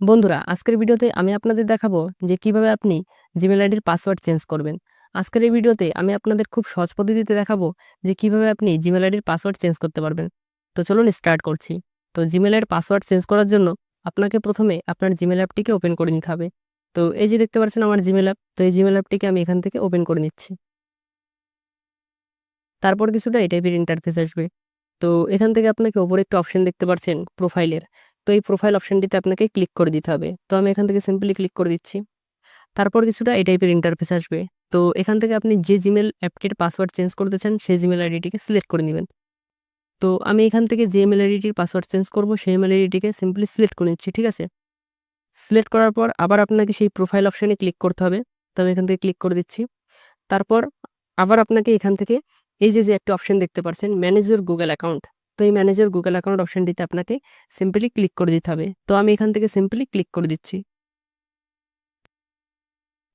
বন্ধুরা, আজকের ভিডিওতে আমি আপনাদের দেখাবো যে কিভাবে আপনি জিমেল আইডির পাসওয়ার্ড চেঞ্জ করবেন। আজকের এই ভিডিওতে আমি আপনাদের খুব সহজ পদ্ধতিতে দেখাবো যে কিভাবে আপনি জিমেল আইডির পাসওয়ার্ড চেঞ্জ করতে পারবেন। তো চলুন স্টার্ট করছি। তো জিমেল আইডির পাসওয়ার্ড চেঞ্জ করার জন্য আপনাকে প্রথমে আপনার জিমেল অ্যাপটিকে ওপেন করে নিতে হবে। তো এই যে দেখতে পাচ্ছেন আমার জিমেল অ্যাপ, তো এই জিমেল অ্যাপটিকে আমি এখান থেকে ওপেন করে নিচ্ছি। তারপর কিছুটা এই টাইপের ইন্টারফেস আসবে। তো এখান থেকে আপনাকে ওপরে একটা অপশন দেখতে পাচ্ছেন প্রোফাইলের। তো এই প্রোফাইল অপশনটিতে আপনাকে ক্লিক করে দিতে হবে। তো আমি এখান থেকে সিম্পলি ক্লিক করে দিচ্ছি। তারপর কিছুটা এই টাইপের ইন্টারফেস আসবে। তো এখান থেকে আপনি যে জিমেল অ্যাপটির পাসওয়ার্ড চেঞ্জ করতে চান সেই জিমেল আইডিটিকে সিলেক্ট করে নিবেন। তো আমি এখান থেকে যে ইমেল আইডিটির পাসওয়ার্ড চেঞ্জ করব সেই ইমেল আইডিটিকে সিম্পলি সিলেক্ট করে নিচ্ছি, ঠিক আছে? সিলেক্ট করার পর আবার আপনাকে সেই প্রোফাইল অপশনে ক্লিক করতে হবে। তো আমি এখান থেকে ক্লিক করে দিচ্ছি। তারপর আবার আপনাকে এখান থেকে এই যে একটা অপশন দেখতে পাচ্ছেন ম্যানেজ ইওর গুগল অ্যাকাউন্ট। তো এই ম্যানেজ ইওর গুগল অ্যাকাউন্ট অপশনটিতে আপনাকে সিম্পলি ক্লিক করে দিতে হবে। তো আমি এখান থেকে সিম্পলি ক্লিক করে দিচ্ছি।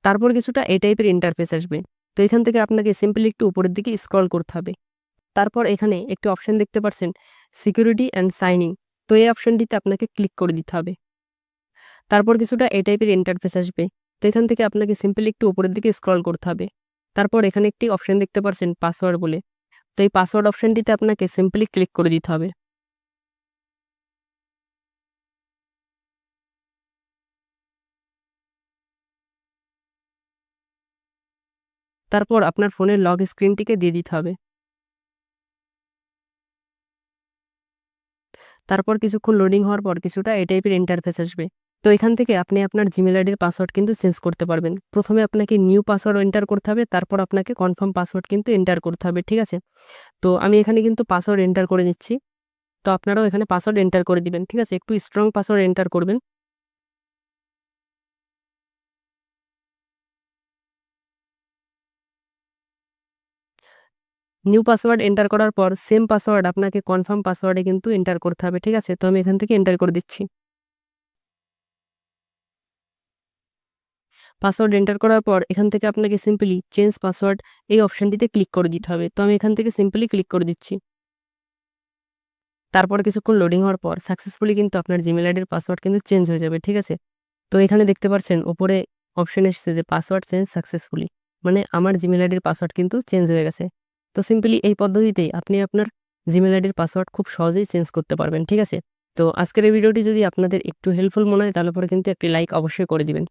তারপর কিছুটা এই টাইপের ইন্টারফেস আসবে। তো এখান থেকে আপনাকে সিম্পলি একটু উপরের দিকে স্ক্রল করতে হবে। তারপর এখানে একটি অপশন দেখতে পাচ্ছেন সিকিউরিটি অ্যান্ড সাইন ইন। তো এই অপশনটিতে আপনাকে ক্লিক করে দিতে হবে। তারপর কিছুটা এই টাইপের ইন্টারফেস আসবে। তো এখান থেকে আপনাকে সিম্পলি একটু উপরের দিকে স্ক্রল করতে হবে। তারপর এখানে একটি অপশন দেখতে পাচ্ছেন পাসওয়ার্ড বলে। তো এই পাসওয়ার্ড অপশনটিতে আপনাকে সিম্পলি ক্লিক করে দিতে হবে। তারপর আপনার ফোনের লক স্ক্রিনটিকে দিয়ে দিতে হবে। তারপর কিছুক্ষণ লোডিং হওয়ার পর কিছুটা এই টাইপের ইন্টারফেস আসবে। তো এখান থেকে আপনি আপনার জিমেল আইডির পাসওয়ার্ড কিন্তু চেঞ্জ করতে পারবেন। প্রথমে আপনাকে নিউ পাসওয়ার্ড এন্টার করতে হবে, তারপর আপনাকে কনফার্ম পাসওয়ার্ড কিন্তু এন্টার করতে হবে, ঠিক আছে? তো আমি এখানে কিন্তু পাসওয়ার্ড এন্টার করে নিচ্ছি। তো আপনারাও এখানে পাসওয়ার্ড এন্টার করে দিবেন, ঠিক আছে? একটু স্ট্রং পাসওয়ার্ড এন্টার করবেন। নিউ পাসওয়ার্ড এন্টার করার পর সেম পাসওয়ার্ড আপনাকে কনফার্ম পাসওয়ার্ডে কিন্তু এন্টার করতে হবে, ঠিক আছে? তো আমি এখান থেকে এন্টার করে দিচ্ছি। পাসওয়ার্ড এন্টার করার পর এখান থেকে আপনাকে সিম্পলি চেঞ্জ পাসওয়ার্ড এই অপশনটিতে ক্লিক করে দিতে হবে। তো আমি এখান থেকে সিম্পলি ক্লিক করে দিচ্ছি। তারপর কিছুক্ষণ লোডিং হওয়ার পর সাকসেসফুলি কিন্তু আপনার জিমেল আইডির পাসওয়ার্ড কিন্তু চেঞ্জ হয়ে যাবে, ঠিক আছে? তো এখানে দেখতে পাচ্ছেন উপরে অপশন এসেছে যে পাসওয়ার্ড চেঞ্জ সাকসেসফুলি। মানে আমার জিমেল আইডির পাসওয়ার্ড কিন্তু চেঞ্জ হয়ে গেছে। তো সিম্পলি এই পদ্ধতিতেই আপনি আপনার জিমেল আইডির পাসওয়ার্ড খুব সহজেই চেঞ্জ করতে পারবেন, ঠিক আছে? তো আজকের এই ভিডিওটি যদি আপনাদের একটু হেল্পফুল মনে হয় তাহলে পরে কিন্তু একটি লাইক অবশ্যই করে দিবেন।